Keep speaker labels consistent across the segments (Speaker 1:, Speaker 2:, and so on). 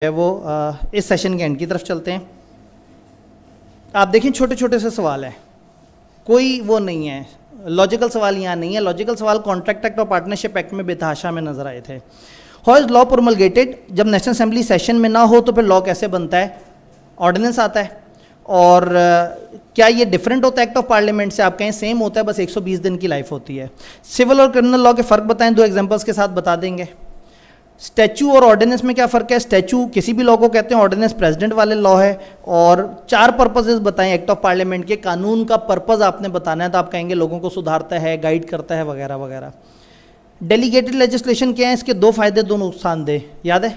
Speaker 1: है वो इस सेशन के एंड की तरफ चलते हैं। आप देखें छोटे छोटे से सवाल हैं, कोई वो नहीं है, लॉजिकल सवाल यहाँ नहीं है। लॉजिकल सवाल कॉन्ट्रैक्ट एक्ट और पार्टनरशिप एक्ट में बेतहाशा में नजर आए थे। How is law promulgated? जब नेशनल असेंबली सेशन में ना हो तो फिर लॉ कैसे बनता है? ऑर्डिनेंस आता है। और क्या ये डिफरेंट होता है एक्ट ऑफ पार्लियामेंट से? आप कहें सेम होता है, बस 120 दिन की लाइफ होती है। सिविल और क्रिमिनल लॉ के फ़र्क बताएं, दो एग्जांपल्स के साथ बता देंगे। स्टैचू और ऑर्डिनेंस में क्या फ़र्क है? स्टैचू किसी भी लॉ को कहते हैं, ऑर्डिनेंस प्रेसिडेंट वाले लॉ है। और 4 पर्पसेस बताएं एक्ट ऑफ पार्लियामेंट के। कानून का पर्पज़ आपने बताना है, तो आप कहेंगे लोगों को सुधारता है, गाइड करता है, वगैरह वगैरह। डेलीगेटेड लेजिस्लेशन क्या है? इसके 2 फायदे 2 नुकसानदेह, याद है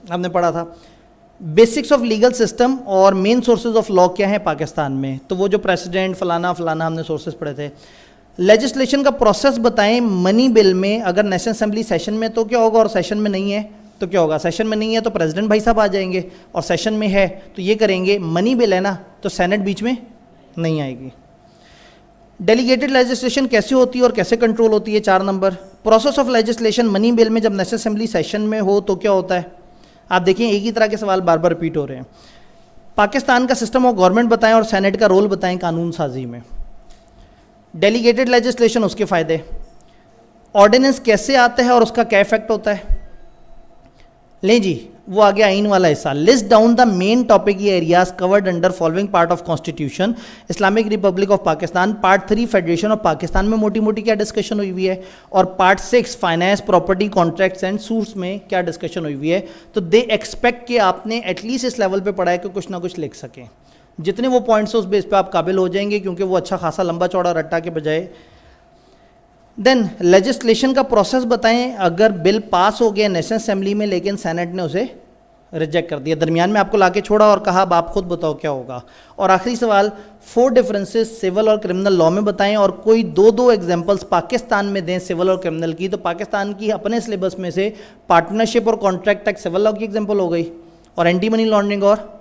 Speaker 1: आपने पढ़ा था। बेसिक्स ऑफ लीगल सिस्टम और मेन सोर्सेज ऑफ लॉ क्या है पाकिस्तान में, तो वो जो प्रेसिडेंट फलाना फलाना हमने सोर्सेज पढ़े थे। लेजिस्लेशन का प्रोसेस बताएं, मनी बिल में अगर नेशनल असेंबली सेशन में तो क्या होगा और सेशन में नहीं है तो क्या होगा? सेशन में नहीं है तो प्रेसिडेंट भाई साहब आ जाएंगे, और सेशन में है तो ये करेंगे। मनी बिल है ना, तो सेनेट बीच में नहीं आएगी। डेलीगेटेड लेजिस्लेशन कैसे होती है और कैसे कंट्रोल होती है? 4 number. Process of legislation money bill में जब नेशनल असेंबली सेशन में हो तो क्या होता है? आप देखिए एक ही तरह के सवाल बार बार रिपीट हो रहे हैं। पाकिस्तान का सिस्टम ऑफ गवर्नमेंट बताएं और सेनेट का रोल बताएं कानून साजी में। डेलीगेटेड लेजिस्लेशन उसके फ़ायदे। ऑर्डिनेंस कैसे आता है और उसका क्या इफेक्ट होता है? ले जी, वो आ गया आइन वाला हिस्सा। List down the main topic areas covered under following part of constitution Islamic Republic of Pakistan. Part 3 federation of Pakistan में मोटी मोटी क्या डिस्कशन हुई हुई है, और part 6 finance property contracts and suits में क्या डिस्कशन हुई हुई है। तो दे एक्सपेक्ट कि आपने एटलीस्ट इस लेवल पे पढ़ा है कि कुछ ना कुछ लिख सकें। जितने वो पॉइंट्स उस बेस पे आप काबिल हो जाएंगे, क्योंकि वो अच्छा खासा लंबा चौड़ा रट्टा के बजाय। देन लेजिस्लेशन का प्रोसेस बताएं, अगर बिल पास हो गया नेशनल असेंबली में लेकिन सेनेट ने उसे रिजेक्ट कर दिया, दरमियान में आपको लाके छोड़ा और कहा अब आप खुद बताओ क्या होगा। और आखिरी सवाल, 4 डिफरेंसेस सिविल और क्रिमिनल लॉ में बताएं और कोई 2 एग्जांपल्स पाकिस्तान में दें सिविल और क्रिमिनल की। तो पाकिस्तान की अपने सिलेबस में से पार्टनरशिप और कॉन्ट्रैक्ट एक्ट सिविल लॉ की एग्जांपल हो गई, और एंटी मनी लॉन्ड्रिंग और